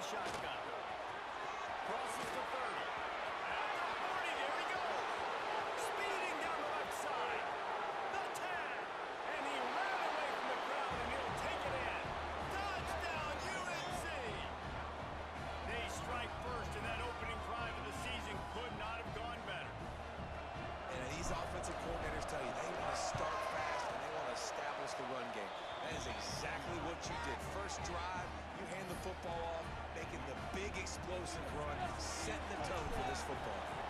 shotgun. Crosses to 30. At the 40, there he goes. Speeding down the left side. The tag. And he ran away from the crowd, and he'll take it in. Touchdown, UNC! They strike first, and that opening drive of the season could not have gone better. And these offensive coordinators tell you they want to start fast and they want to establish the run game. That is exactly what you did. First drive, you hand the football off, making the big explosive run, setting the tone for this football game.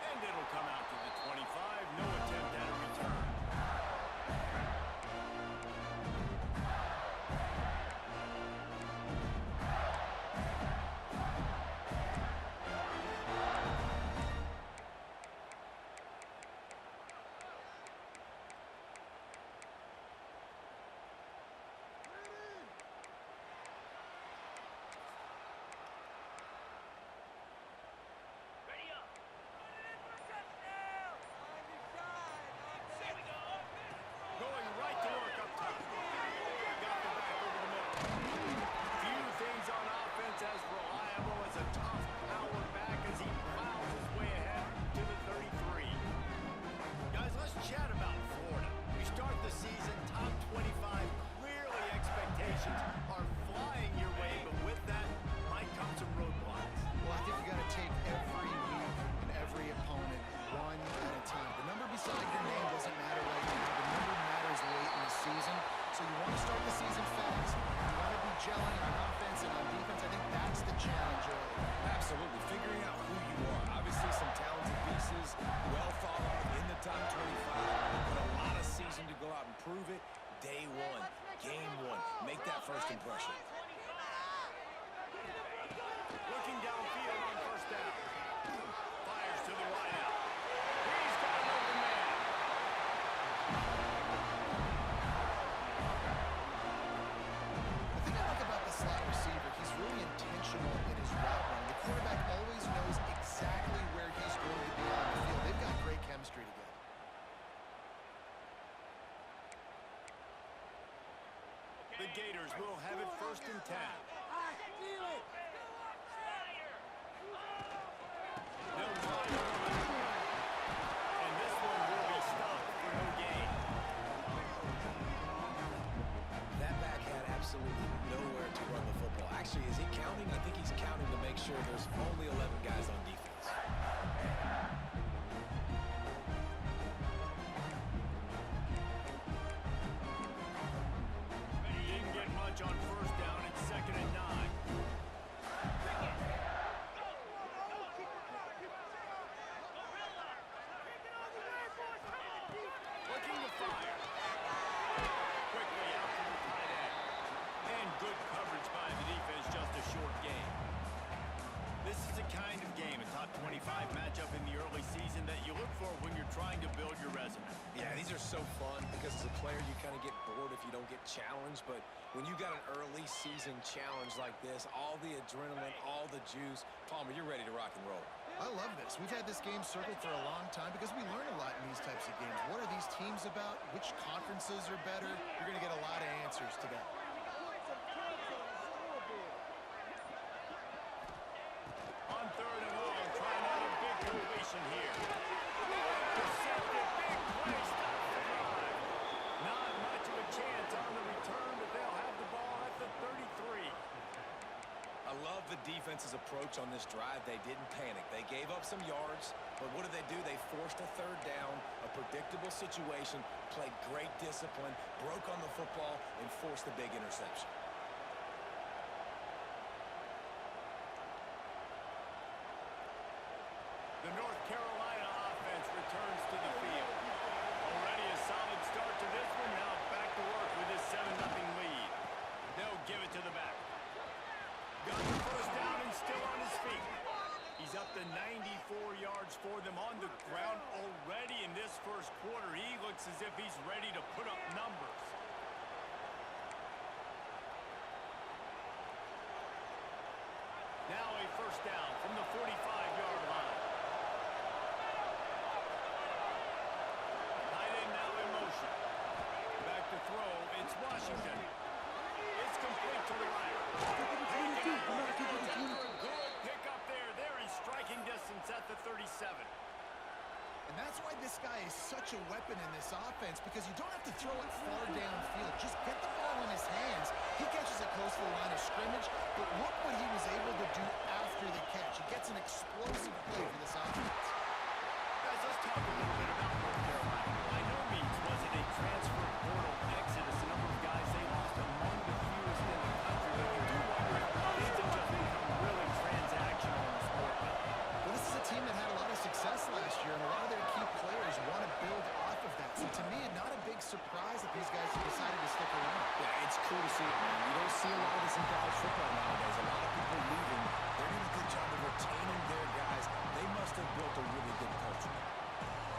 And it'll come out to the 25. No attempt at a return. Going right to work up top. Got the back over the middle. Few things on offense as reliable as a tough power back as he plows his way ahead to the 33. Guys, let's chat about Florida. You start the season top 25. Clearly expectations are flying your way, but with that might come some roadblocks. Well, I think you got to take every week and every opponent one at a time. The number beside your name doesn't matter right now. The number matters late in the season. So you want to start the season fast. You want to be gelling on offense and on defense. I think that's the challenge early. Absolutely. Figuring out who you are. Obviously some talented pieces, well thought of in the top 25, but a lot of season to go out and prove it. Day one, game one. Make that first impression. Looking downfield on first down. Fires to the wide out. He's got an open man. The thing I like about the slot receiver, he's really intentional in his route running. The quarterback always knows exactly where he's going to be on the field. They've got great chemistry together. The Gators will have it 1st and 10. They'll try to run. And this one will be stopped for no gain. That back had absolutely nowhere to run the football. Actually, is he counting? I think he's counting to make sure there's only 11 guys on defense. Didn't get much on first down. It's 2nd and 9. Looking to fire. Quickly out to the tight end. And good coverage by the defense, just a short gain. This is the kind of game, a top 25 matchup in the early season that you look for when you're trying to build your resume. Yeah, these are so fun because as a player you kind of get bored if you don't get challenged, but when you got an early season challenge like this, all the adrenaline, all the juice, Palmer, you're ready to rock and roll. I love this. We've had this game circled for a long time because we learn a lot in these types of games. What are these teams about? Which conferences are better? You're going to get a lot of answers today. On 3rd and long, trying out a big completion here. Intercepted, big play, stops the drive. Not much of a chance on the return, but they'll have the ball at the 33. I love the defense's approach on this drive. They didn't panic. They gave up some yards, but what did they do? They forced a 3rd down, a predictable situation, played great discipline, broke on the football, and forced the big interception. The North Carolina offense returns to the field. Already a solid start to this one. Now back to work with this 7-0 lead. They'll give it to the back. Got the first down and still on his feet. He's up to 94 yards for them on the ground already in this first quarter. He looks as if he's ready to put up numbers. Now a first down from the 45-yard line. Tight end now in motion. Back happen in this offense because you don't have to throw it far downfield. Just get the ball in his hands. He catches it close to the line of scrimmage, but look what he was able to do after the catch. He gets an explosive play for this offense. Guys, let's talk a little bit about North Carolina. By no means was it a transfer portal exodus. The number of guys they lost among the fewest in the country, but you do wonder if things have just become really transactional in the sport. Well, this is a team that had a lot of success last year, and a lot of their key players want to build off of that. So to me, not a big surprise that these guys have decided to stick around. Yeah, it's cool to see it, man. You don't see a lot of this in college football nowadays. A lot of people leaving. They're doing a good job of retaining their guys. They must have built a really good culture.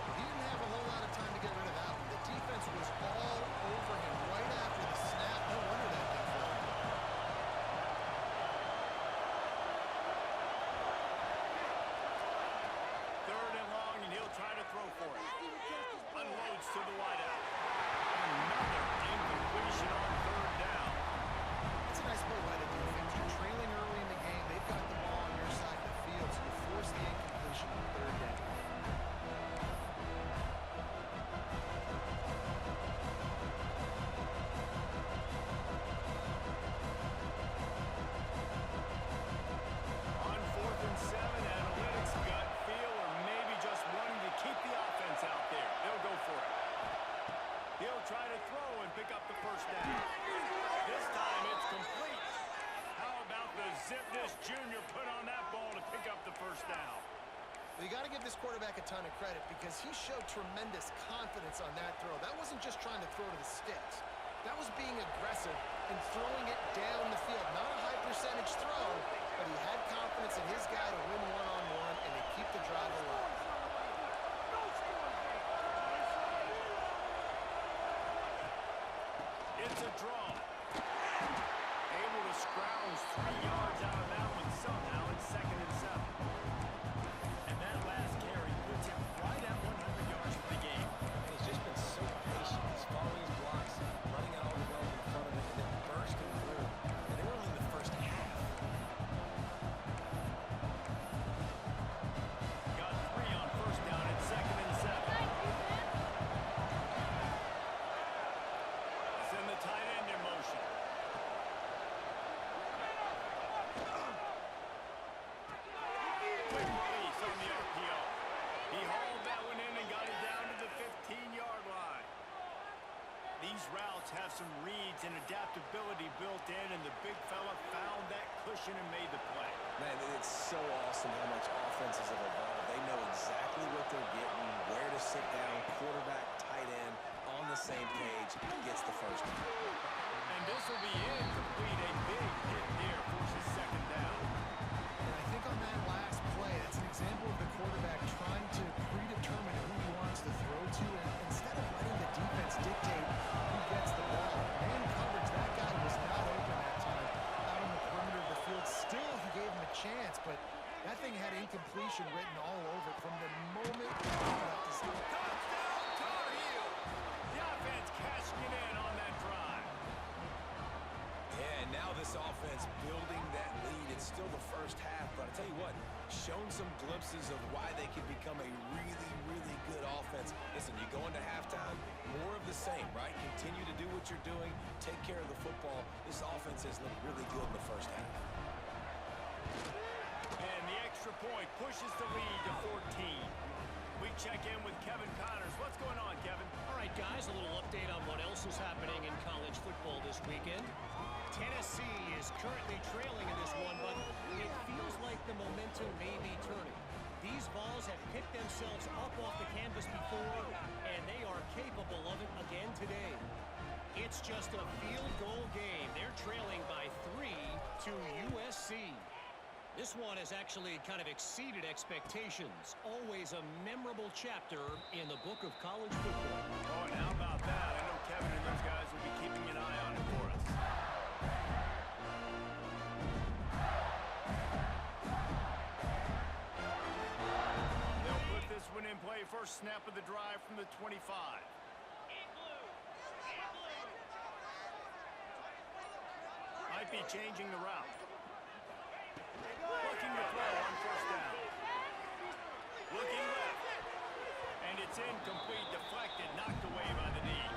He didn't have a whole lot of time to get rid of that one. The defense was all over him right after the snap. No wonder that thing fell. Third and long, and he'll try to throw for it. Unloads to the wideout. Another incompletion on third down. It's a nice play by the defense. You're trailing early in the game. They've got the ball on your side of the field, so you force the incompletion on third down. On 4th and 7, analytics, gut feel, or maybe just wanting to keep the offense out there. They'll go for it. He'll try to throw and pick up the first down. This time it's complete. How about the Zipness Jr. put on that ball to pick up the first down? Well, you got to give this quarterback a ton of credit because he showed tremendous confidence on that throw. That wasn't just trying to throw to the sticks. That was being aggressive and throwing it down the field. Not a high percentage throw, but he had confidence in his guy to win one-on-one and to keep the drive alive. It's a draw. Able to scrounge 3 yards out of that one somehow in 2nd and 7. And that last carry puts him right at 100 yards for the game. He's just been so patient. He's following his blocks, running out all the development in front of him, and then bursting through. And they were only in the first half. Got 3 on first down in 2nd and 7. Send the tight end in motion. Quick release on the RPO. He hauled that one in and got it down to the 15-yard line. These routes have some reads and adaptability built in, and the big fella found that cushion and made the play. Man, it's so awesome how much offenses have evolved. They know exactly what they're getting, where to sit down, quarterback, tight end, on the same page, gets the first down. And this will be incomplete. A big hit there forces 2nd down. And I think on that last play, that's an example of the quarterback trying to predetermine who he wants to throw to, and instead of letting the defense dictate who gets the ball. Man coverage, that guy was not open that time out on the perimeter of the field. Still, he gave him a chance, but that thing had incompletion written all over it from the moment he left his hand. Touchdown, Tar Heel! The offense cashing it in on that drive. Yeah, and now this offense building that lead. It's still the first half, but I tell you what, shown some glimpses of why they can become a really, really good offense. Listen, you go into halftime, more of the same, right? Continue to do what you're doing, take care of the football. This offense has looked really good in the first half. And the extra point pushes the lead to 14. We check in with Kevin Connors. What's going on, Kevin? All right, guys, a little update on what else is happening in college football this weekend. Tennessee is currently trailing in this one, but it feels like the momentum may be turning. These Vols have picked themselves up off the canvas before, and they are capable of it again today. It's just a field goal game. They're trailing by 3 to USC. This one has actually kind of exceeded expectations. Always a memorable chapter in the book of college football. Oh, and how about that? I know Kevin and those guys will be keeping an eye on it for us. They'll put this one in play. First snap of the drive from the 25. Might be changing the route. Looking to throw on first down. Looking left. And it's It's incomplete, deflected, knocked away by the knee.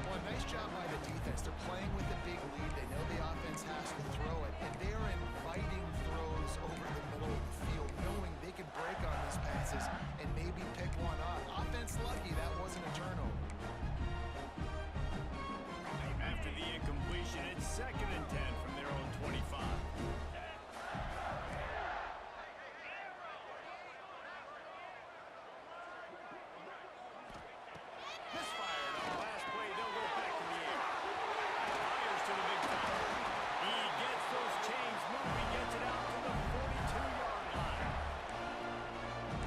Well, nice job by the defense. They're playing with a big lead. They know the offense has to throw it, and they are inviting throws over the middle of the field, knowing they can break on these passes and maybe pick one off. Offense lucky that wasn't a turnover. After the incompletion, it's 2nd and 10 from their own 25. Misfired on the last play. They'll go back to the air. Fires to the big time. He gets those chains moving, gets it out to the 42-yard line.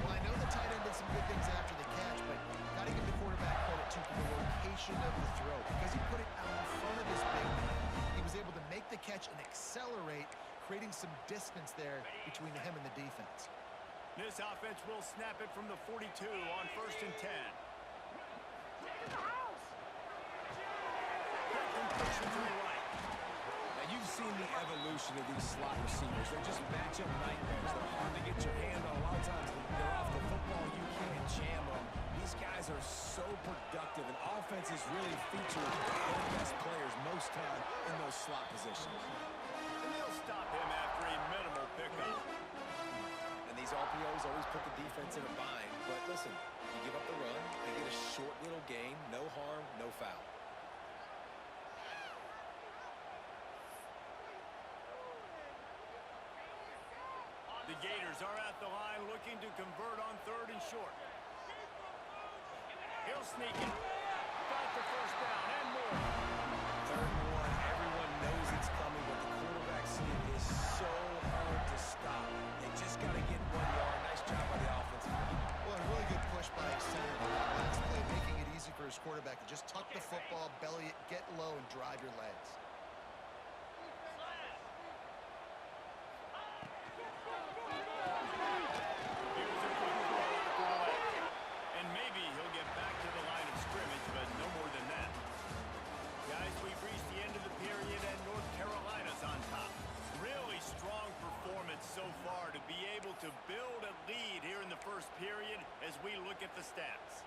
Well, I know the tight end did some good things after the catch, but got to give the quarterback credit, too, for the location of the throw. Because he put it out in front of his big man, he was able to make the catch and accelerate, creating some distance there between him and the defense. This offense will snap it from the 42 on 1st and 10. Quick completion to the right. Now, you've seen the evolution of these slot receivers. They're just matchup nightmares. They're hard to get your hand on. A lot of times, they're off the football. You can't jam them. These guys are so productive, and offenses really feature their best players most time in those slot positions. And they'll stop him after a minimal pickup. And these RPOs always put the defense in a bind. But listen, you give up the run, they get a short little gain, no harm, no foul. The Gators are at the line looking to convert on 3rd and short. He'll sneak it. Got the 1st down and more. 3rd and 1, everyone knows it's coming, but the quarterback sneak is so hard to stop. They just got to get 1 yard. Nice job by the offensive line. Well, a really good push by center on that last play, making it easy for his quarterback to just tuck the football, belly it, get low, and drive your legs. Here's a quick throw out to the left. And maybe he'll get back to the line of scrimmage, but no more than that. Guys, we've reached the end of the period, and North Carolina's on top. Really strong performance so far to be able to build a lead here in the 1st period as we look at the stats.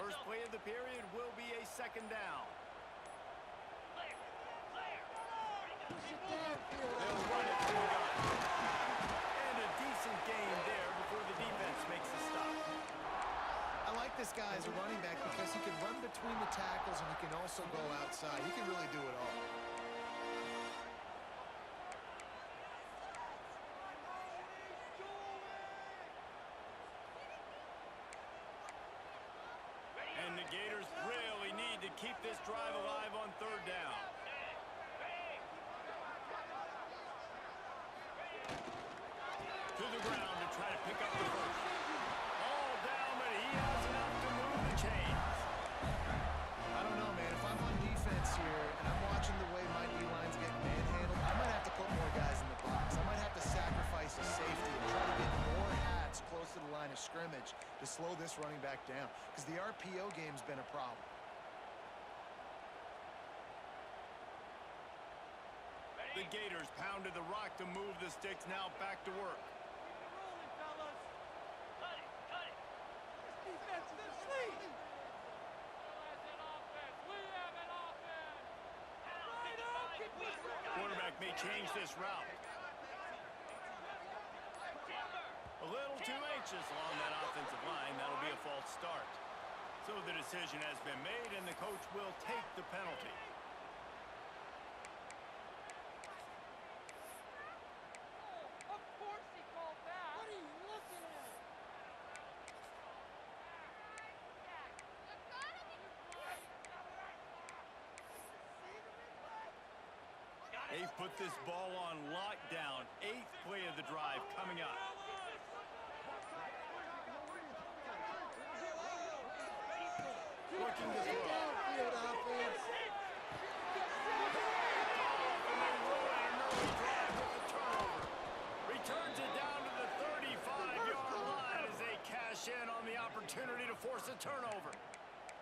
First play of the period will be a 2nd down. They'll run it through the gun. And a decent gain there before the defense makes the stop. I like this guy as a running back because he can run between the tackles and he can also go outside. He can really do it all. And the Gators really need to keep this drive alive on 3rd down. To the ground to try to pick up the 1st. All down, but he has enough to move the chains. I don't know, man. If I'm on defense here and I'm watching the way my D-line's getting manhandled, I might have to put more guys in the box. I might have to sacrifice a safety and try to get more hats close to the line of scrimmage to slow this running back down, because the RPO game's been a problem. The Gators pounded the rock to move the sticks, now back to work. Quarterback may change this route. A little too anxious along that offensive line. That'll be a false start. So the decision has been made, and the coach will take the penalty. Of course he called that. What are you looking at? They've put this ball on lockdown. 8th play of the drive coming up. Looking to throw. Downfield offense. And they roll out an early drive with the turnover. Returns it down to the 35-yard line as they cash in on the opportunity to force a turnover.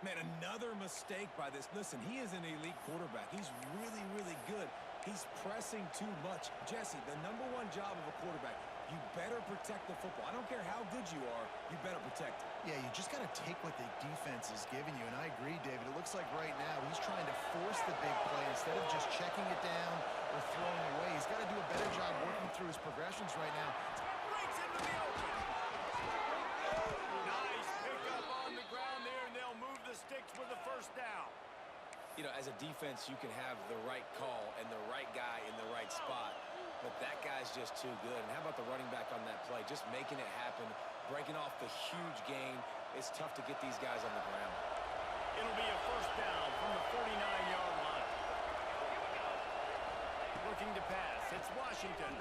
Man, another mistake by this. Listen, he is an elite quarterback. He's really, really good. He's pressing too much. Jesse, the #1 job of a quarterback, you better protect the football. I don't care how good you are, you better protect it. Yeah, you just got to take what the defense is giving you. And I agree, David. It looks like right now he's trying to force the big play instead of just checking it down or throwing away. He's got to do a better job working through his progressions right now. Breaks into the open. Nice pickup on the ground there, and they'll move the sticks with the first down. You know, as a defense, you can have the right call and the right guy in the right spot, but that guy's just too good. And how about the running back on that play? Just making it happen, breaking off the huge gain. It's tough to get these guys on the ground. It'll be a first down from the 49-yard line. Looking to pass. It's Washington.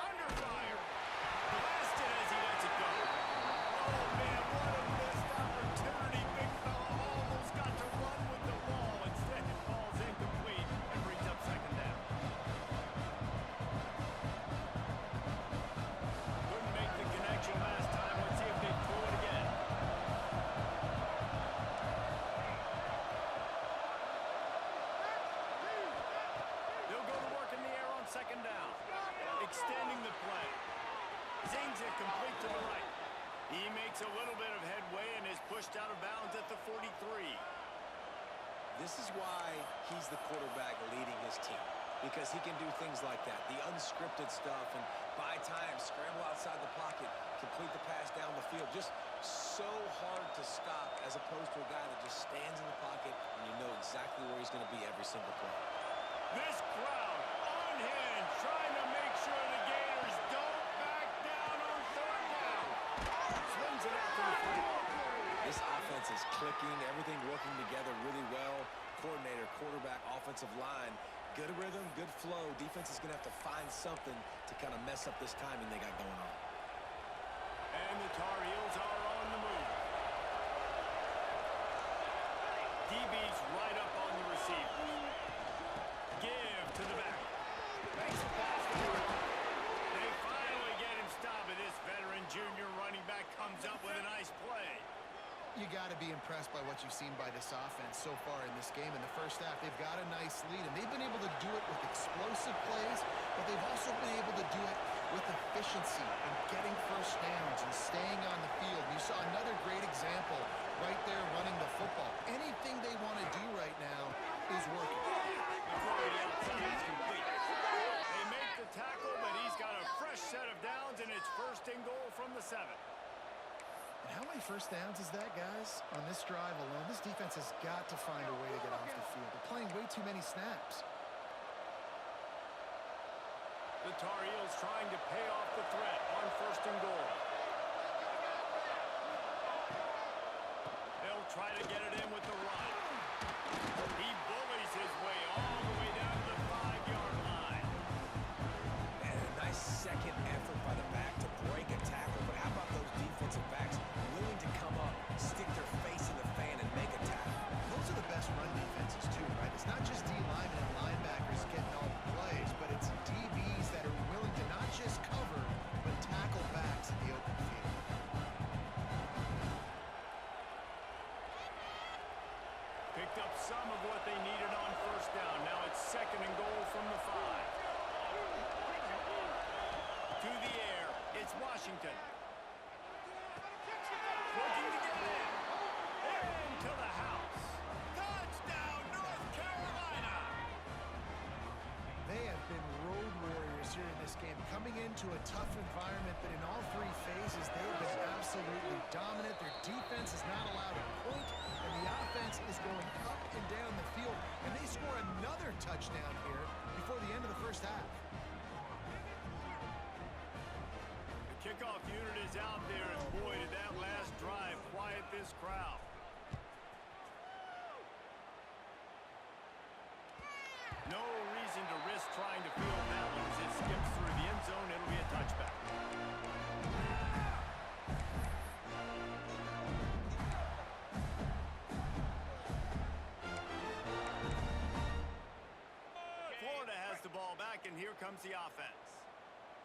Under fire. Blasted as he lets it go. Oh, man, what a missed opportunity. Big fella almost got to run with the ball. Instead, it falls incomplete and brings up second down. Couldn't make the connection last time. Let's see if they throw it again. They'll go to work in the air on second down. Extending the play. Zings it complete to the right. He makes a little bit of headway and is pushed out of bounds at the 43. This is why he's the quarterback leading his team, because he can do things like that, the unscripted stuff, and buy time, scramble outside the pocket, complete the pass down the field. Just so hard to stop as opposed to a guy that just stands in the pocket and you know exactly where he's going to be every single play. This crowd unhinged, trying to make sure the Gators don't back down on third down. Swings it out to the 40. This offense is clicking, everything working together really well. Coordinator, quarterback, offensive line, good rhythm, good flow. Defense is going to have to find something to kind of mess up this timing they got going on. And the Tar Heels are on the move. DB's right up on the receiver. Give to the back. Makes a pass to the right. They finally get him stopped, and this veteran junior running back comes up with a nice play. You got to be impressed by what you've seen by this offense so far in this game. In the first half, they've got a nice lead, and they've been able to do it with explosive plays, but they've also been able to do it with efficiency and getting first downs and staying on the field. You saw another great example right there running the football. Anything they want to do right now is working. McCrory outside is complete. They make the tackle, but he's got a fresh set of downs, and it's first and goal from the 7. And how many first downs is that, guys? On this drive alone, this defense has got to find a way to get off the field. They're playing way too many snaps. The Tar Heels trying to pay off the threat on first and goal. They'll try to get it in with the run. He bullies his way all the way down to the 5-yard line. And a nice second effort by the back to break a tackle. But how about those defensive backs willing to come up, stick their face in the fan, and make a tackle? Those are the best run defenses, too, right? It's not just D linemen and linebackers getting all the plays, but it's DBs that are willing to not just cover, but tackle backs in the open field. Picked up some of what they needed on first down. Now it's second and goal from the 5. To the air, it's Washington. Looking to get in. Into the house. Touchdown, North Carolina! They have been road warriors here in this game, coming into a tough environment, but in all three phases, they have been absolutely dominant. Their defense is not allowed a point, and the offense is going up and down the field, and they score another touchdown here before the end of the first half. The kickoff unit is out there, and boy, did that last drive quiet this crowd. No reason to risk trying to field that one as it skips through the end zone. It'll be a touchback. Florida has the ball back, and here comes the offense.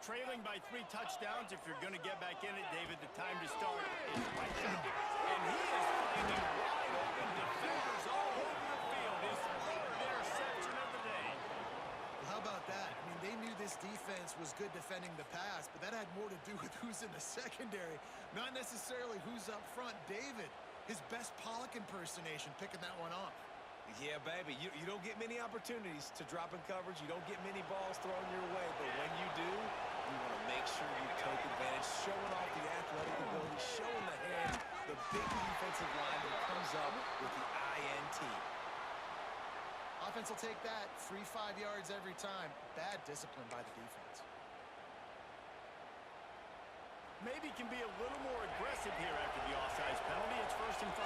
Trailing by 3 touchdowns. If you're going to get back in it, David, the time to start is right now. And he is finding wide open defenders all over the field. His third interception of the day. Well, how about that? I mean, they knew this defense was good defending the pass, but that had more to do with who's in the secondary, not necessarily who's up front. David, his best Pollock impersonation, picking that one off. Yeah, baby, you don't get many opportunities to drop in coverage. You don't get many balls thrown your way, but when you do, you want to make sure you take advantage, showing off the athletic ability, showing the hands. The big defensive lineman comes up with the INT. Offense will take that. 3-5 yards every time. Bad discipline by the defense. Maybe can be a little more aggressive here after the offsides penalty. It's 1st and 5.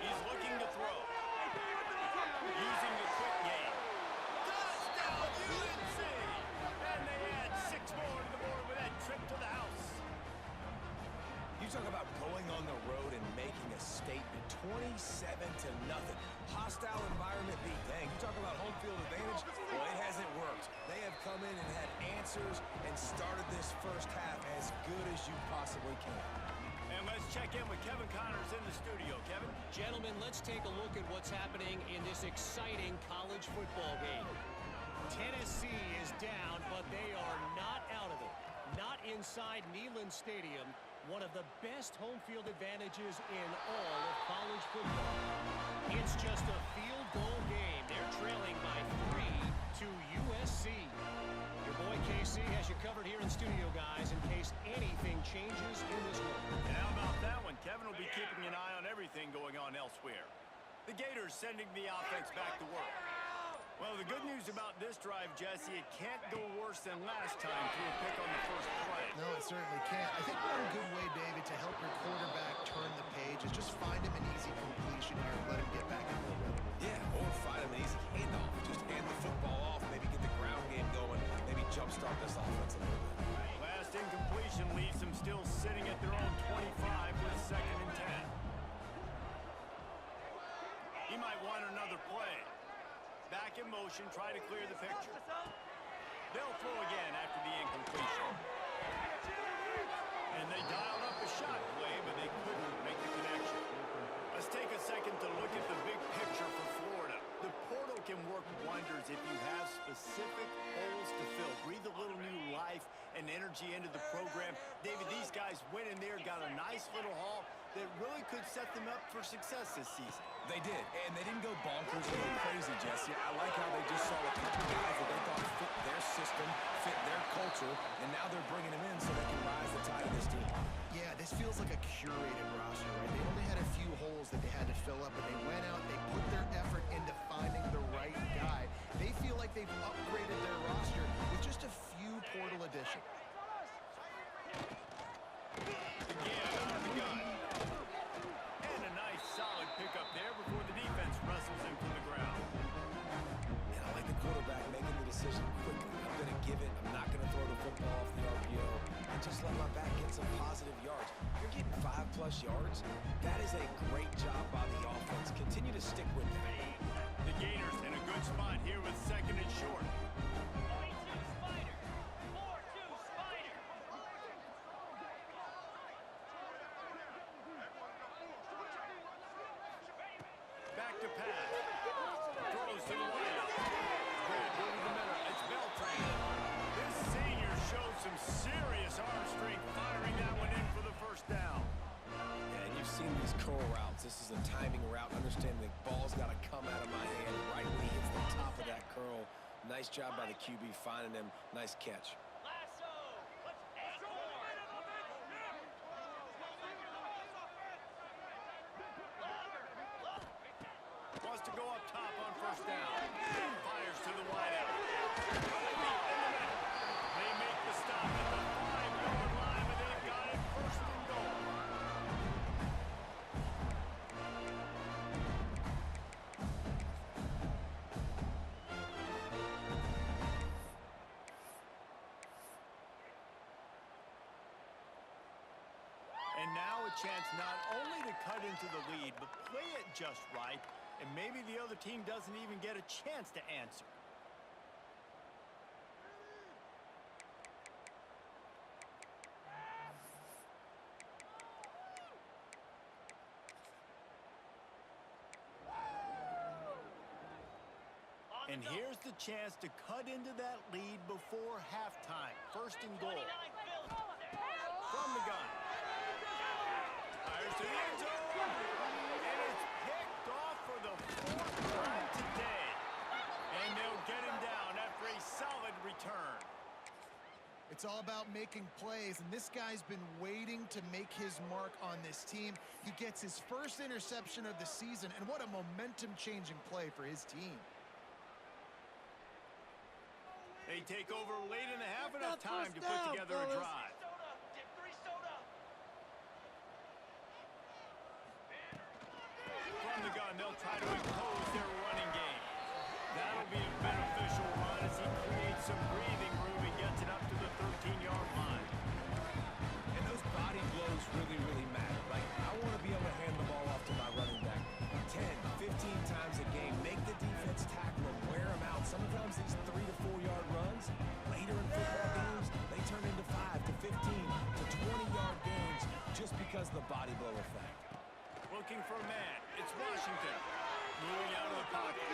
He's looking to throw. Using the quick game. Touchdown, UNC! And they add 6 more to the board with that trip to the house. You talk about going on the road and making a statement. 27-0. Hostile environment beat. Dang, you talk about home field advantage? Well, it hasn't worked. They have come in and had answers and started this first half as good as you possibly can. And let's check in with Kevin Connors in the studio. Kevin? Gentlemen, let's take a look at what's happening in this exciting college football game. Tennessee is down, but they are not out of it. Not inside Neyland Stadium, one of the best home field advantages in all of college football. It's just a field goal game. They're trailing by 3 to USC. Your boy KC has you covered here in studio, guys, in case anything changes in this one. And how about that one? Kevin will be keeping an eye on everything going on elsewhere. The Gators sending the offense back to work. Well, the good news about this drive, Jesse, it can't go worse than last time through a pick on the first play. No, it certainly can't. I think one good way, David, to help your quarterback turn the page is just find him an easy completion here and let him get back into the rhythm. Yeah, or find him an easy handoff. Just hand the football off, maybe get the ground game going, maybe jumpstart this offense a little bit. Last incompletion leaves them still sitting at their own 25 with 2nd and 10. He might want another play. Back in motion, try to clear the picture. They'll throw again after the incompletion. And they dialed up a shot play, but they couldn't make the connection. Let's take a second to look at the big picture for Florida. The portal can work wonders if you have specific holes to fill. Breathe a little new life and energy into the program. David, these guys went in there, got a nice little haul that really could set them up for success this season. They did, and they didn't go bonkers or go crazy, Jesse. I like how they just saw a couple guys that they thought fit their system, fit their culture, and now they're bringing them in so they can rise the tide of this team. Yeah, this feels like a curated roster, right? They only had a few holes that they had to fill up, and they went out, they put their effort into finding the right guy. They feel like they've upgraded their roster with just a few portal additions. Again, out of the gun. And a nice solid pickup there before the defense wrestles him to the ground. And I like the quarterback making the decision quickly. I'm going to give it. I'm not going to throw the football off the RPO and just let my back get some positive yards. You're getting 5+ yards. That is a great job by the offense. Continue to stick with that. The Gators in a good spot here with 2nd and short. 22 Spider. 4-2 Spider. Back to pass. Throws to the wideout. Good over the middle. It's Beltran. This senior showed some serious arm strength firing that one in for the first down. Yeah, and you've seen these curl routes. This is a timing route. Understand the ball's got to come out of my hand right when he hits the top of that curl. Nice job by the QB finding him. Nice catch. Lasso. Let's acorn. Wants to go up top on first down. Fires to the wideout. They make the stop at the 5-yard line, but they've got it 1st and goal. And now a chance not only to cut into the lead, but play it just right and maybe the other team doesn't even get a chance to answer. And here's the chance to cut into that lead before halftime. First and goal. From the gun. Fires to the end zone. And it's picked off for the 4th time today. And they'll get him down after a solid return. It's all about making plays, and this guy's been waiting to make his mark on this team. He gets his first interception of the season, and what a momentum-changing play for his team. They take over late in the half, enough time to put together a drive. From the gun, they'll try to impose their running game. That'll be a beneficial run as he creates some breathing room and gets it up to the 13-yard line. And those body blows really, really matter, right? I want to be able to hand the ball off to my running back 10, 15 times a game. Make the defense tackle them, wear them out. Sometimes these 3 to 4 yard runs, later in football games, they turn into 5 to 15 to 20-yard gains just because of the body blow effect. Looking for a man. It's Washington. Moving out of the pocket.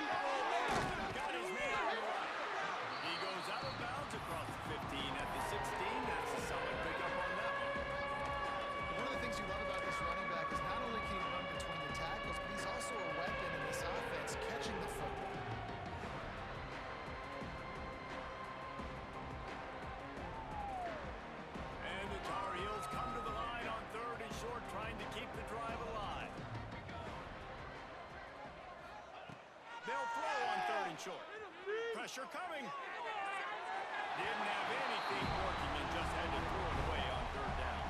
Got his man on the right. He goes out of bounds across the 15 at the 16. That's a solid pickup on that one. One of the things you love about this running back is not only can he run between the tackles, but he's also a weapon in this offense, catching the football. And the Tar Heels come to the line on 3rd and short, trying to keep the drive alive. They'll throw on 3rd and short. Pressure coming. Didn't have anything working and just had to throw it away on 3rd down.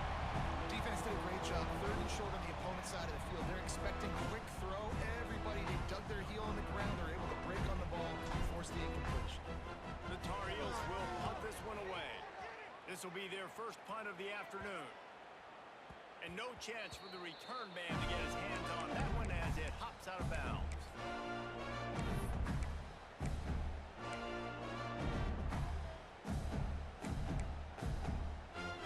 Defense did a great job. 3rd and short on the opponent's side of the field. They're expecting quick throw. Everybody, they dug their heel on the ground. They're able to break on the ball and force the incompletion. The Tar Heels will punt this one away. This will be their first punt of the afternoon. And no chance for the return man to get his hands on that one as it hops out of bounds.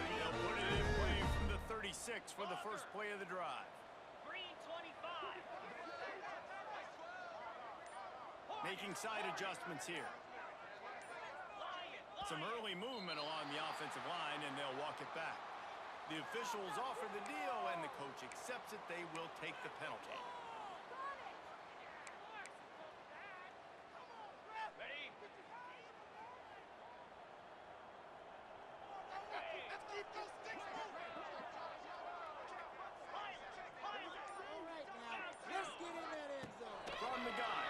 They'll put it in play from the 36 for the first play of the drive. Green 25. Making side adjustments here. Some early movement along the offensive line, and they'll walk it back. The officials offer the deal, and the coach accepts it. They will take the penalty. Ready? Let's keep those sticks moving. All right now, let's get in that end zone. From the gun.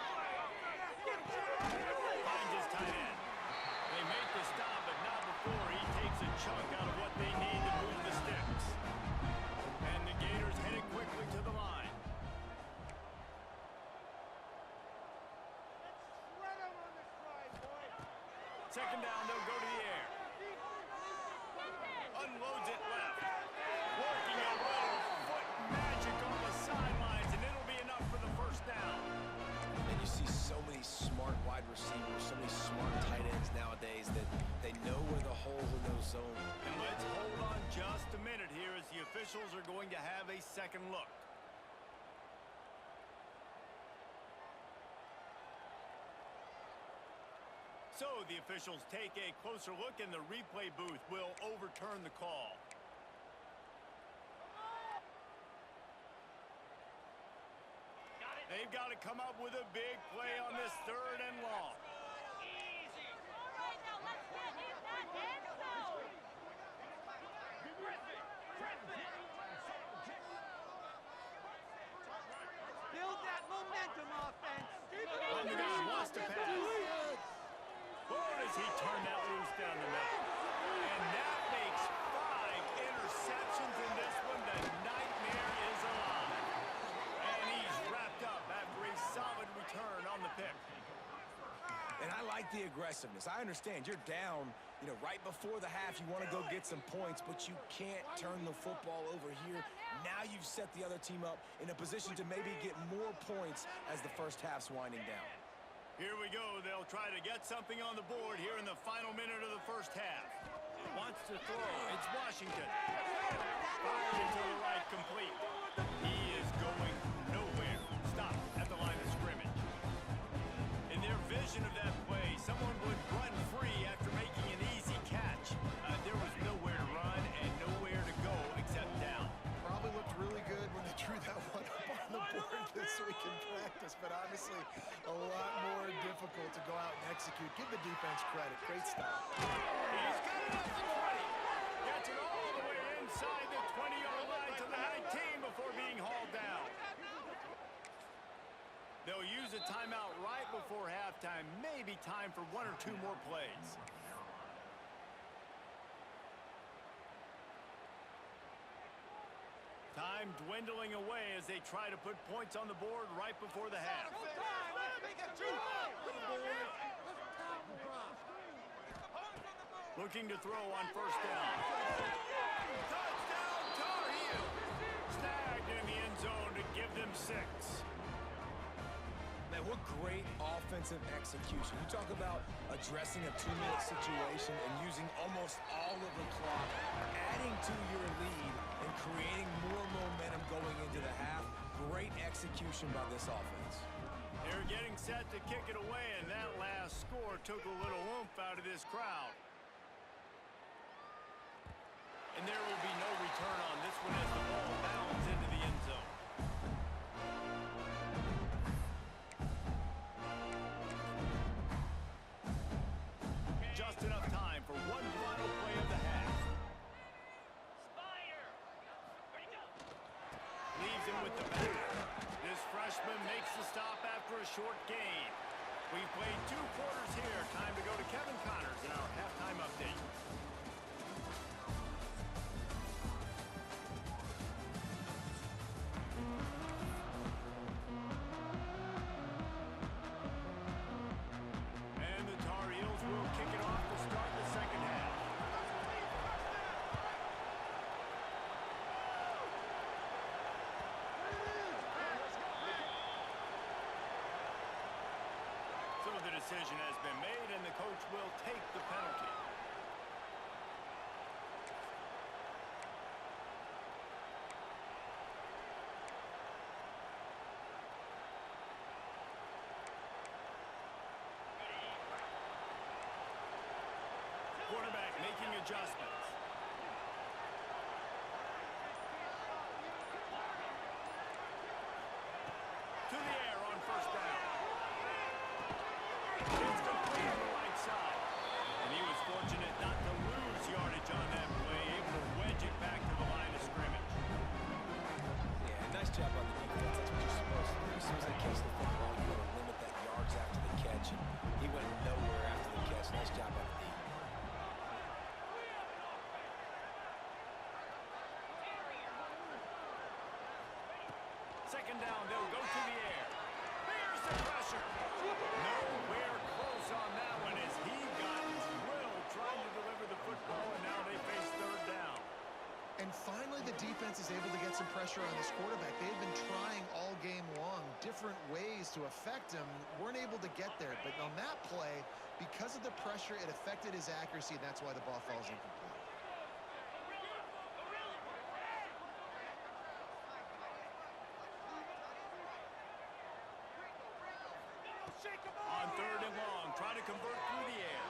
Finds his tight end. They make the stop, but not before he takes a chunk out of what they need to move the sticks. And the Gators headed quickly to the line. Shred 'em on this drive, boy. Second down, they'll go to the air. Unloads it left. Working a little foot magic on the sidelines, and it'll be enough for the first down. And you see so many smart wide receivers, so many smart tight ends nowadays that they know where the holes in those zones. And let's hold on just a minute here as the officials are going to have a second look. So the officials take a closer look, and the replay booth will overturn the call. They've got to come up with a big play on this 3rd and long. Easy. All right, now let's get in that end zone. Build that momentum offense. On the gun, wants to pass. Boy, does he turn that loose down the middle. And that makes 5 interceptions in this one. The nightmare is alive. And he's wrapped up after a solid return on the pick. like the aggressiveness. I understand you're down, you know, right before the half. You want to go get some points, but you can't turn the football over here. Now you've set the other team up in a position to maybe get more points as the first half's winding down. Here we go. They'll try to get something on the board here in the final minute of the first half. Wants to throw. It's Washington. Firing to the right, complete. He is going nowhere. Stop at the line of scrimmage. In their vision of that play, someone would run free after making an easy catch. There was nowhere to run and nowhere to go except down. Probably looked really good when they drew that one up on the board this week in practice, but obviously a lot more difficult to go out and execute. Give the defense credit. Great stop. He's got it up to 20. Gets it all the way inside the 20-yard line to the 19 before being hauled down. They'll use a timeout right before halftime. Maybe time for one or two more plays. Time dwindling away as they try to put points on the board right before the half. Looking to throw on first down. Touchdown, Tar Heels! Snagged in the end zone to give them 6. Man, what great offensive execution. You talk about addressing a 2-minute situation and using almost all of the clock, adding to your lead and creating more momentum going into the half. Great execution by this offense. They're getting set to kick it away, and that last score took a little oomph out of this crowd. And there will be no return on this one as the ball bounds into the end zone. Just enough time for one final play of the half. Leaves him with the back. This freshman makes the stop after a short gain. We've played 2 quarters here. Time to go to Kevin Connors in our halftime update. And the Tar Heels will kick it off to start the second half. So the decision has been made, and the coach will take the penalty. Quarterback making adjustments. To the air on first down. It's complete on the right side. And he was fortunate not to lose yardage on that play, able to wedge it back to the line of scrimmage. Yeah, nice job on the defense. That's what you're supposed to do. As soon as they catch the football, you want to limit that yards after the catch. And he went nowhere after the catch. Nice job on the defense. Second down, they'll go to the air. Here's the pressure. Nowhere close on that one as he got drilled trying to deliver the football, and now they face third down. And finally, the defense is able to get some pressure on this quarterback. They've been trying all game long different ways to affect him. Weren't able to get there. But on that play, because of the pressure, it affected his accuracy, and that's why the ball falls incomplete. On third and long, try to convert through the air.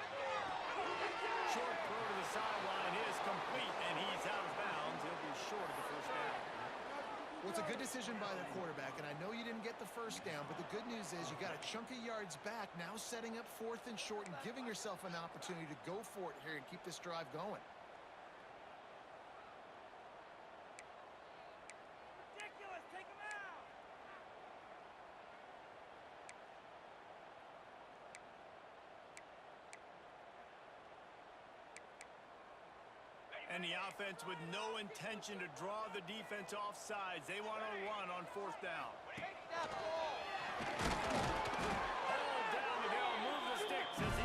Short throw to the sideline is complete, and he's out of bounds. He'll be short of the first down. Well, it's a good decision by the quarterback, and I know you didn't get the first down, but the good news is you got a chunk of yards back, now setting up 4th and short and giving yourself an opportunity to go for it here and keep this drive going. Ridiculous! Take him out! And the offense with no intention to draw the defense off sides. They want to run on 4th down. Take that ball! Hold down, and they'll move the sticks as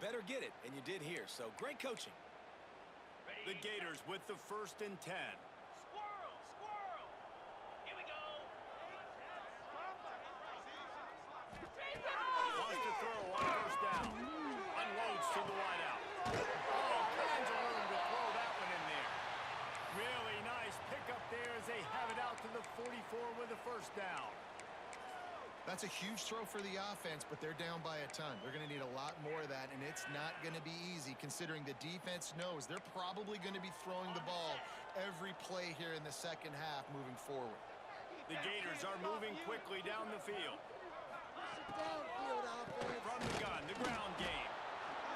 better get it, and you did here. So great coaching. The Gators with the 1st and 10. Squirrel, squirrel. Here we go. Wants to throw on 1st down. Unloads to the wideout. All kinds of room to throw that one in there. Really nice pickup there as they have it out to the 44 with a 1st down. That's a huge throw for the offense, but they're down by a ton. They're going to need a lot more of that, and it's not going to be easy considering the defense knows they're probably going to be throwing the ball every play here in the second half moving forward. The Gators are moving quickly down the field. Downfield offense. From the gun, the ground game.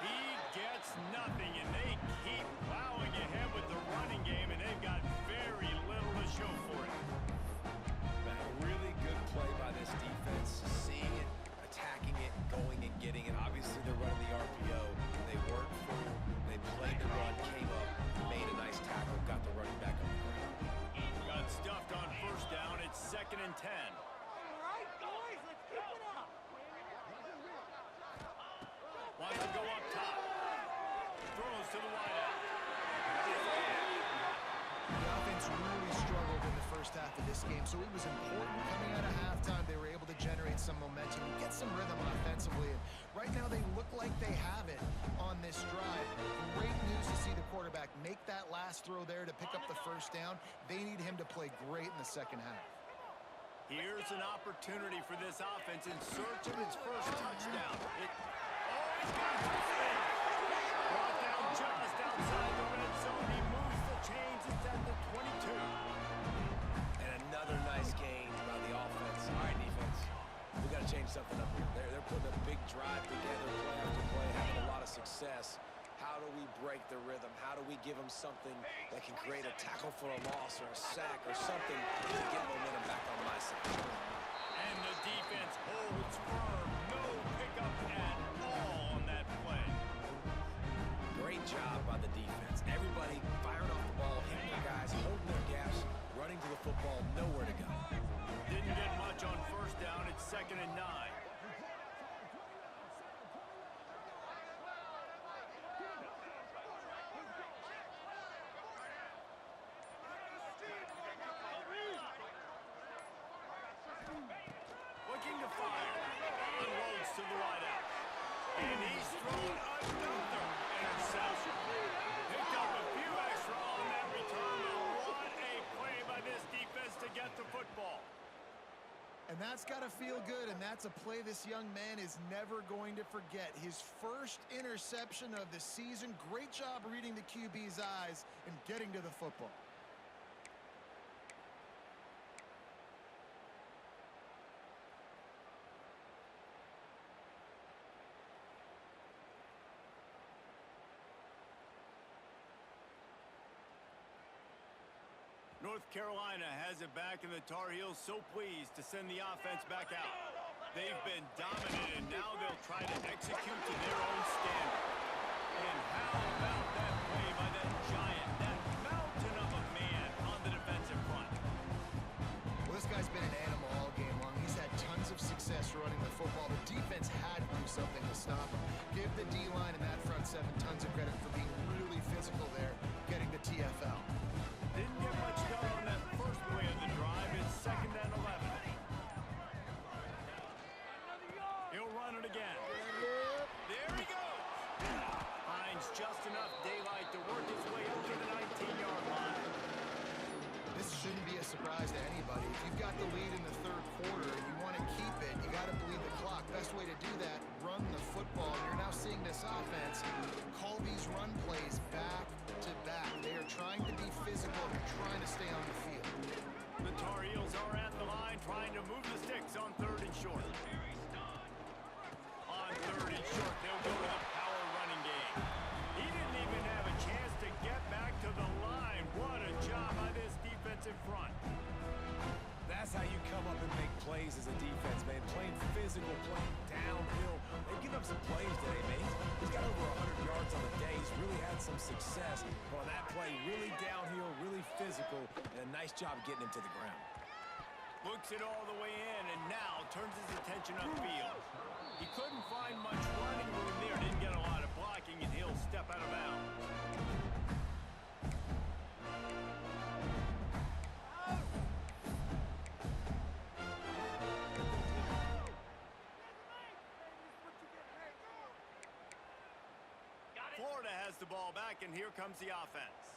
He gets nothing, and they keep plowing ahead with the running game, and they've got very little to show for it. A really good play by this defense, seeing it, attacking it, going and getting it. Obviously, they're running the RPO. They worked full. They played the run, came up, made a nice tackle, got the running back on the ground. Got stuffed on 1st down. It's 2nd and 10. All right, boys, let's keep it up. Wants to go up top. Throws to the wideout. The offense really struggled in the first half of this game, so it was important coming out of halftime they were able to generate some momentum, get some rhythm offensively. And right now they look like they have it on this drive. Great news to see the quarterback make that last throw there to pick up the 1st down. They need him to play great in the second half. Here's an opportunity for this offense in search of its 1st touchdown. He's got it. Brought down just outside the red zone. He moves the chains. It's at the 22. And another nice gain by the offense. All right, defense, we got to change something up here. They're putting a big drive together, play after play, having a lot of success. How do we break the rhythm? How do we give them something that can create a tackle for a loss or a sack or something to get momentum back on my side? And the defense holds firm. No pickup at all on that play. Great job by the defense. Everybody firing off the ball, hitting their guys, holding their gaps, running to the football, nowhere to go. Didn't get much on 1st down. It's 2nd and 9. Looking to fire. Unloads to the wideout. And he's thrown another interception. Picked up a few extra on that return. What a play by this defense to get the football. And that's got to feel good, and that's a play this young man is never going to forget. His 1st interception of the season. Great job reading the QB's eyes and getting to the football. North Carolina has it back, and the Tar Heels so pleased to send the offense back out. They've been dominant, and now they'll try to execute to their own standard. And how about that play by that giant, that mountain of a man on the defensive front? Well, this guy's been an animal all game long. He's had tons of success running the football. The defense had to do something to stop him. Give the D-line and that front seven tons of credit for being really physical there, getting the TFL. Didn't get much done on that 1st play of the drive. It's 2nd and 11. He'll run it again. There he goes. Finds just enough daylight to work his way up to the 19-yard line. This shouldn't be a surprise to anybody. If you've got the lead in the 3rd quarter and you want to keep it, you got to bleed the clock. Best way to do that, run the football. And you're now seeing this offense call these run plays back to back. They are trying to be physical. They're trying to stay on the field. The Tar Heels are at the line trying to move the sticks on 3rd and short. On 3rd and short, they'll go with a power running game. He didn't even have a chance to get back to the line. What a job by this defensive front. That's how you come up and make plays as a defense, man. Playing physical, playing downhill. They've given up some plays today, man. He's got over 100 yards on the day. He's really had some success. But on that play, really downhill, really physical, and a nice job getting him to the ground. Looks it all the way in, and now turns his attention upfield. He couldn't find much running room there. Didn't get a lot of Florida has the ball back, and here comes the offense.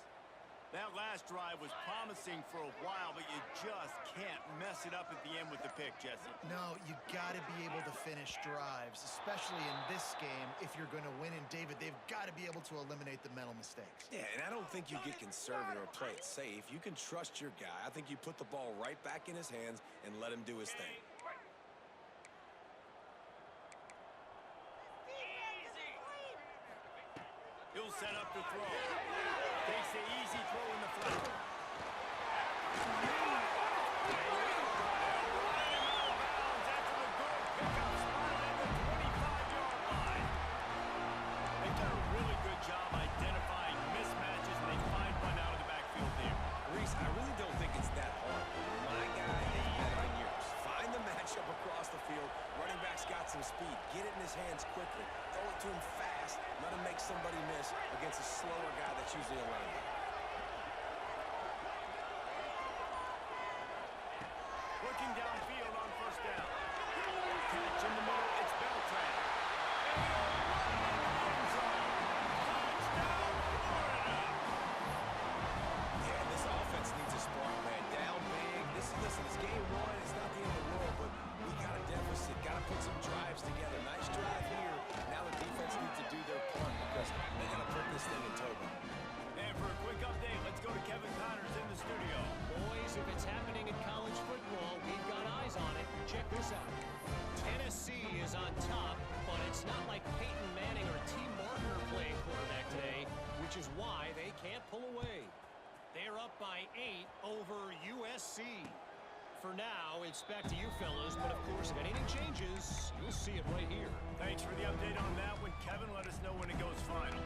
That last drive was promising for a while, but you just can't mess it up at the end with the pick, Jesse. No, you got to be able to finish drives, especially in this game. If you're going to win, and David, they've got to be able to eliminate the mental mistakes. Yeah, and I don't think you get conservative or play it safe. You can trust your guy. I think you put the ball right back in his hands and let him do his thing. He'll set up to throw. Takes the easy throw in the flat. They've done a really good job identifying mismatches, and they find one out of the backfield there. Reese, I really don't think it's that hard. My guy is better than yours. Find the matchup across the field. Running back's got some speed. Get it in his hands quickly. Throw it to him fast. Let him make somebody miss against a slower guy that's usually a linebacker. Looking downfield on first down. Catch in the middle. It's Beltran. Touchdown, Florida! Yeah, this offense needs a spark, man. Down big. Listen, it's game one. It's not the end of the world, but we got a deficit. Got to put some drives together. Nice drive here. Now the defense needs to do their part because they got to put this thing in tow. And for a quick update, let's go to Kevin Connors in the studio. Boys, if it's happening in college football, we've got eyes on it. Check this out. Tennessee is on top, but it's not like Peyton Manning or T. Martin are playing quarterback today, which is why they can't pull away. They're up by 8 over USC. For now, it's back to you fellas, but of course, if anything changes, you'll see it right here. Thanks for the update on that one, Kevin. Let us know when it goes final.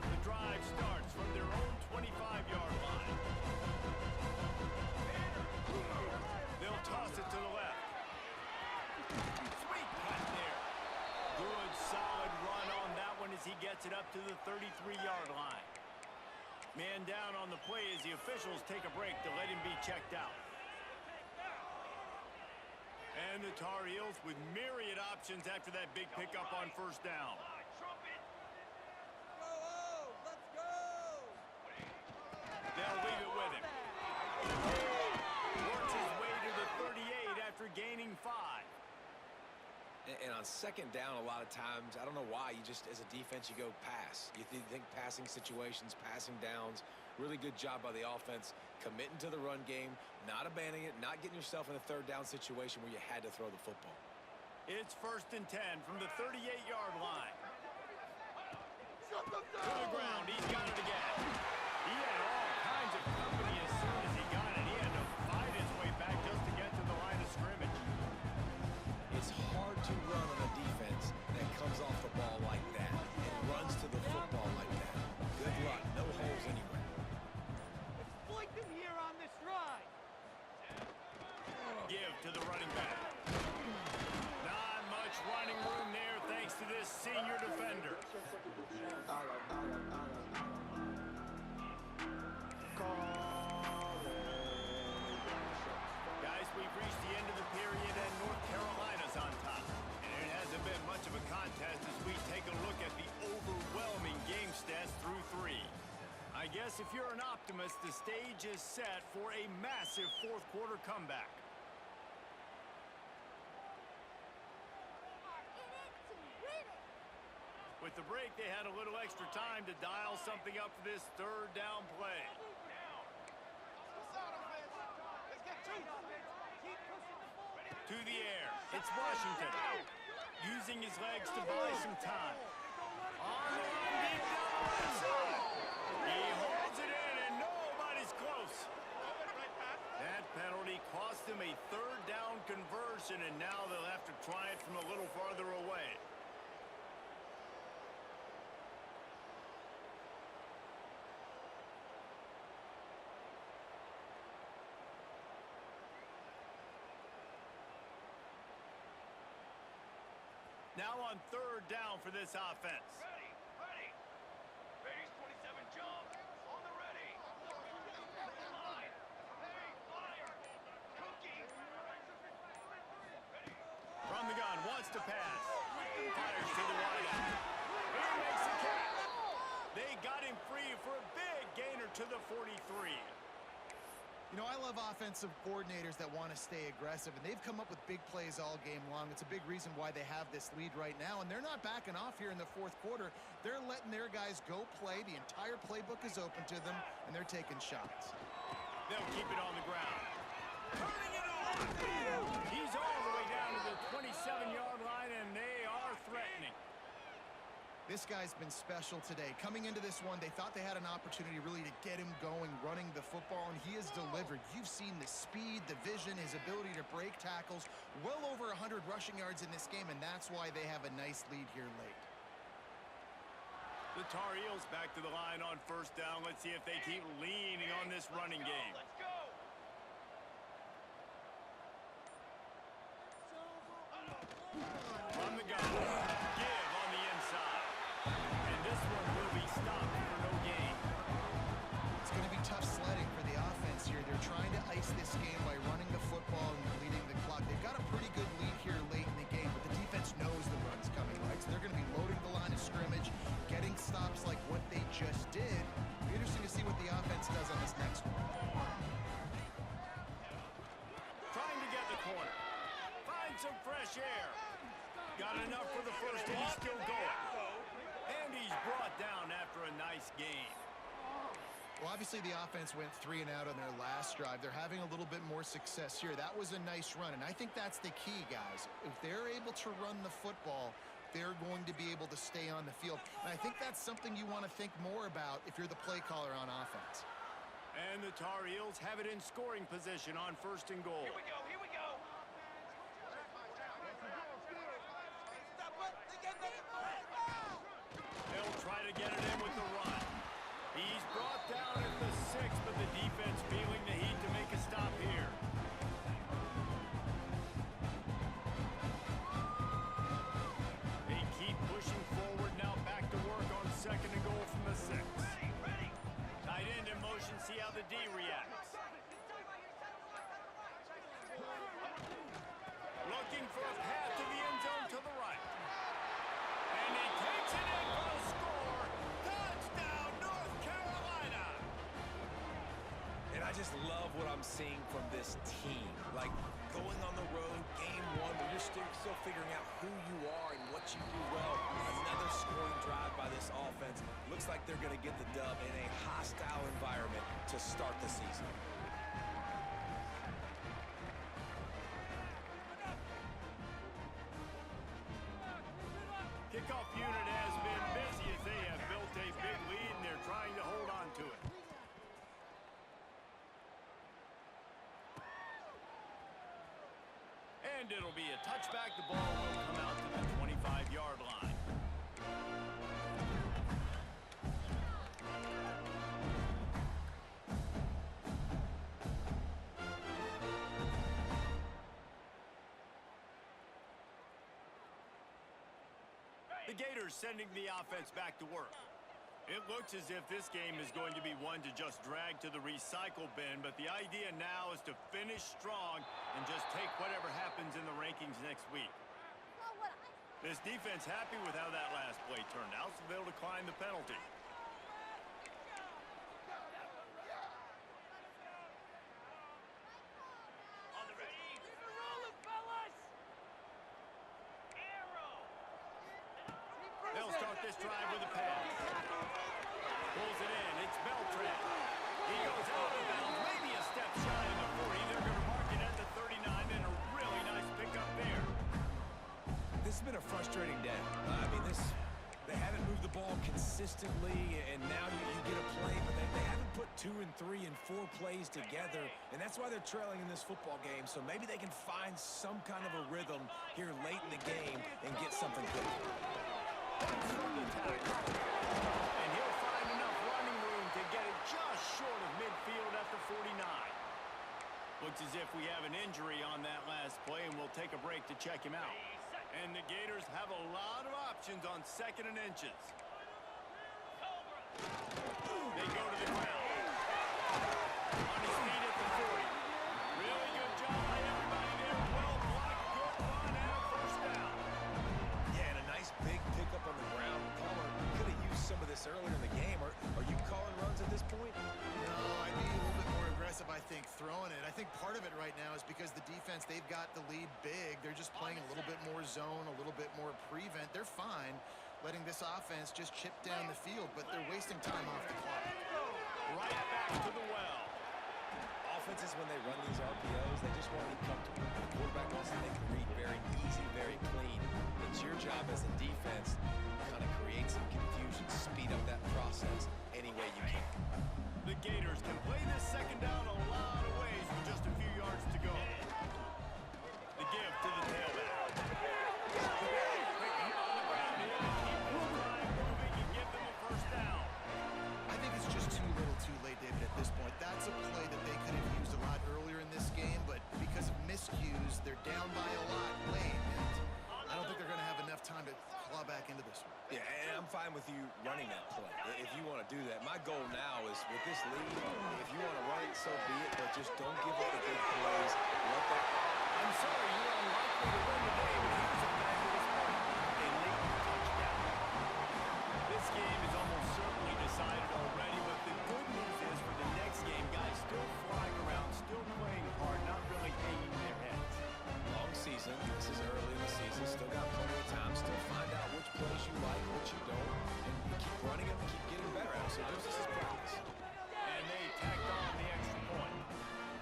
The drive starts from their own 25-yard line. They'll toss it to the left. Sweet cut there. Good, solid run on that one as he gets it up to the 33-yard line. Man down on the play as the officials take a break to let him be checked out. And the Tar Heels with myriad options after that big pickup on first down. They'll leave it with him. Works his way to the 38 after gaining 5. And on second down, a lot of times, I don't know why, you just, as a defense, you go pass. You think passing situations, passing downs. Really good job by the offense, committing to the run game, not abandoning it, not getting yourself in a third down situation where you had to throw the football. It's 1st and 10 from the 38-yard line. To the ground, he's got it again. He had all kinds of company as soon as he got it. He had to fight his way back just to get to the line of scrimmage. It's hard to run on a defense that comes off the ball like that and runs to the football like that. Good luck. No holes anywhere. Exploit them here on this ride. Give to the running back. Not much running room there thanks to this senior defender. Guys, we've reached the end of the period and North Carolina's on top. And it hasn't been much of a contest as we take a look at the overwhelming game stats through 3. I guess if you're an optimist, the stage is set for a massive fourth quarter comeback. With the break, they had a little extra time to dial something up for this third down play. To the air. It's Washington. Using his legs to buy some time. On the run, deep down the left side. He holds it in, and nobody's close. That penalty cost him a third down conversion, and now they'll have to try it from a little farther away. Now on third down for this offense. Ready. Ready's 27 jump. On the ready. Line. Fire. Cookie. From the gun, wants to pass. Fires to the You know, I love offensive coordinators that want to stay aggressive, and they've come up with big plays all game long. It's a big reason why they have this lead right now, and they're not backing off here in the fourth quarter. They're letting their guys go play. The entire playbook is open to them, and they're taking shots. They'll keep it on the ground. Turning it on! He's all the way down to the 27-yard line, and they are threatening. This guy's been special today. Coming into this one, they thought they had an opportunity really to get him going, running the football, and he has delivered. You've seen the speed, the vision, his ability to break tackles. Well over 100 rushing yards in this game, and that's why they have a nice lead here late. The Tar Heels back to the line on first down. Let's see if they keep leaning on this running game. Let's go. From the gun. Give on the inside. And this one will be stopped for no gain. It's going to be tough sledding for the offense here. They're trying to ice this game by running the football and leading the clock. They've got a pretty good lead here late in the game, but the defense knows the run's coming, right? So they're going to be loading the line of scrimmage, getting stops like what they just did. Be interesting to see what the offense does on this next one. Trying to get the corner. Find some fresh air. Got enough for the first, and he's still going. And he's brought down after a nice gain. Well, obviously the offense went 3 and out on their last drive. They're having a little bit more success here. That was a nice run, and I think that's the key, guys. If they're able to run the football, they're going to be able to stay on the field. And I think that's something you want to think more about if you're the play caller on offense. And the Tar Heels have it in scoring position on first and goal. Here we go. Here we go. They'll try to get it in with the run. He's brought down at the 6, but the defense feeling the heat to make a stop here. They keep pushing forward now, back to work on second and goal from the 6. Ready. Tight end in motion, see how the D reacts. Looking for a path to the end zone to the right. And he takes it in for a score. Touchdown, North Carolina. And I just love what I'm seeing from this team. Like, going on the road, game one, where you're still figuring out who you are and what you do well. Another scoring drive by this offense. Looks like they're going to get the dub in a hostile environment to start the season. Kickoff unit has been busy as they have built a big lead, and they're trying to hold on to it. And it'll be a touchback. The ball will come out to the 25-yard line. The Gators sending the offense back to work. It looks as if this game is going to be one to just drag to the recycle bin, but the idea now is to finish strong and just take whatever happens in the rankings next week. This defense happy with how that last play turned out, so they'll decline the penalty. On the ready. Keep it rolling, fellas. Arrow. They'll start this drive with a pass. Pulls it in. It's Beltran. He goes out of bounds, maybe a step shy of the 40. They're going to mark it at the 39, and a really nice pickup there. This has been a frustrating day. I mean, they haven't moved the ball consistently, and now you get a play, but they haven't put 2 and 3 and 4 plays together, and that's why they're trailing in this football game. So maybe they can find some kind of a rhythm here late in the game and get something good. From the tackle. And he'll find enough running room to get it just short of midfield at the 49. Looks as if we have an injury on that last play, and we'll take a break to check him out. And the Gators have a lot of options on second and inches. They go to the ground. On his feet at the 40. Really good job by everybody there. Well blocked, good run, and a first down. Yeah, and a nice big pickup on the ground. Palmer could have used some of this earlier in the game. Are you calling runs at this point? No, I'd be a little bit more aggressive. I think, throwing it. I think part of it right now is because the defense, they've got the lead big. They're just playing a little bit more zone, a little bit more prevent. They're fine letting this offense just chip down the field, but they're wasting time off the clock. Right back to the well. Offenses, when they run these RPOs, they just want to be comfortable. The quarterback wants to make the read very easy, very clean. It's your job as a defense to kind of create some confusion, speed up that process any way you can. The Gators can play this second down a lot of ways with just a few yards to go. The give to the tailback. I think it's just too little too late, David, at this point. That's a play that they could have used a lot earlier in this game, but because of miscues, they're down by a lot late, and I don't think they're going to have enough time to claw back into this one. Yeah, and I'm fine with you running that play if you want to do that. My goal now is with this lead, if you want to run it, so be it, but just don't give up the big plays. Let that. I'm sorry, you're unlikely to win the game, but here's a fabulous play. A late touchdown. This game is almost certainly decided already, but the good news is for the next game, guys still flying around, still playing hard, not really hanging their heads. Long season. This is early in the season. Still got plenty of time. Still find out which plays you like, which you don't, and keep running them, keep getting better at it. So this is practice. And they tacked on the extra point.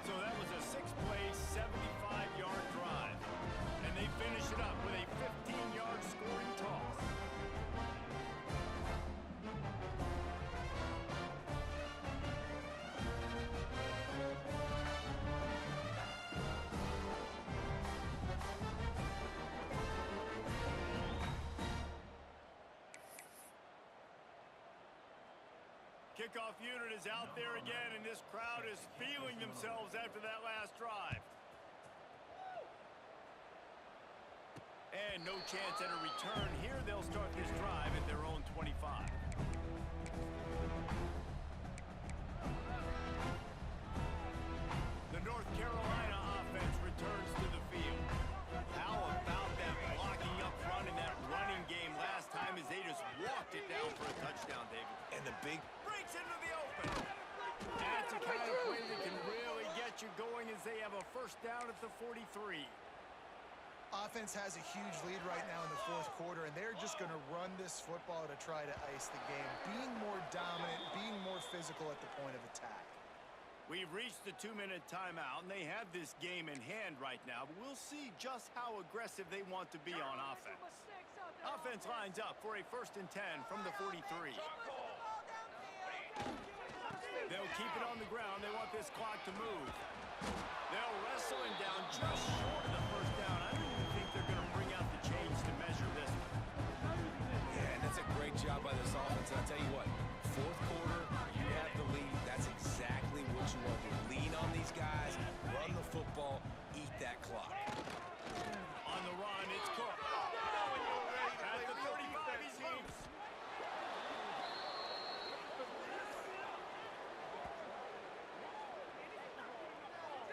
So that was a 6-play, 75-yard drive. And they finish it up with a 15-yard scoring toss. Kickoff unit is out there again, and this crowd is feeling themselves after that last drive. And no chance at a return here. They'll start this drive at their own 25. The North Carolina offense returns to the field. How about that blocking up front in that running game last time as they just walked it down for a touchdown, David? And the big Breaks into the open. That's a kind of play that can really get you going as they have a first down at the 43. Offense has a huge lead right now in the fourth quarter, and they're just going to run this football to try to ice the game, being more dominant, being more physical at the point of attack. We've reached the 2-minute timeout, and they have this game in hand right now, but we'll see just how aggressive they want to be on offense. Offense lines up for a 1st and 10 from the 43. They'll keep it on the ground. They want this clock to move. They'll wrestle him down just short of the first down. I don't even think they're going to bring out the chains to measure this one. Yeah, and that's a great job by this offense. And I'll tell you what, fourth quarter, you have the lead. That's exactly what you want to do. Lean on these guys, run the football, eat that clock. On the run, it's Cook. At the 35, he's loose.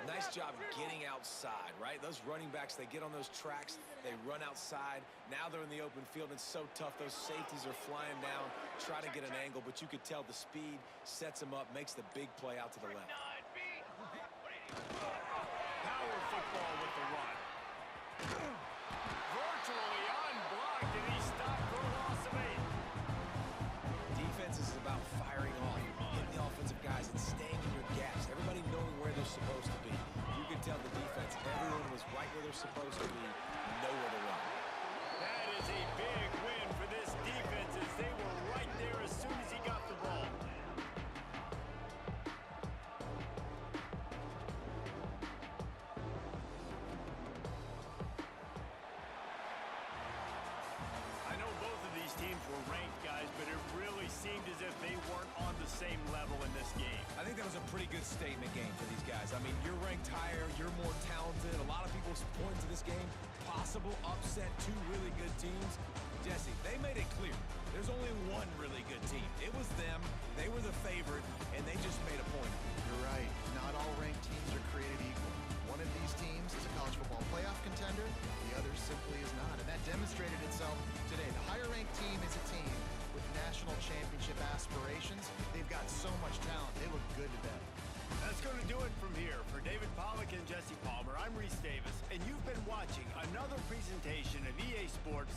Nice job getting outside, right? Those running backs, they get on those tracks, they run outside. Now they're in the open field. It's so tough. Those safeties are flying down, try to get an angle, but you could tell the speed sets them up, makes the big play out to the left. Power football with the run. Virtually unblocked, and he stopped for a loss of 8. Defense is about firing off, hitting the offensive guys and staying in your gaps. Everybody knowing where they're supposed to be. You can tell the defense, everyone was right where they're supposed to be, nowhere to run. That is a big win for this defense as they were right there as soon as he got the ball. I know both of these teams were ranked, guys, but it really seemed as if they weren't on the same level in this game. I think that was a pretty good statement game for these guys. I mean, you're ranked higher, you're more talented. A lot of people point to this game. Possible upset, 2 really good teams. Jesse, they made it clear. There's only one really good team. It was them. They were the favorite, and they just made a point. You're right. Not all ranked teams are created equal. One of these teams is a college football playoff contender. The other simply is not, and that demonstrated itself today. The higher-ranked team is a team with national championship aspirations. They've got so much talent. They look good today. That's going to do it from here. For David Pollack and Jesse Palmer, I'm Reese Davis, and you've been watching another presentation of EA Sports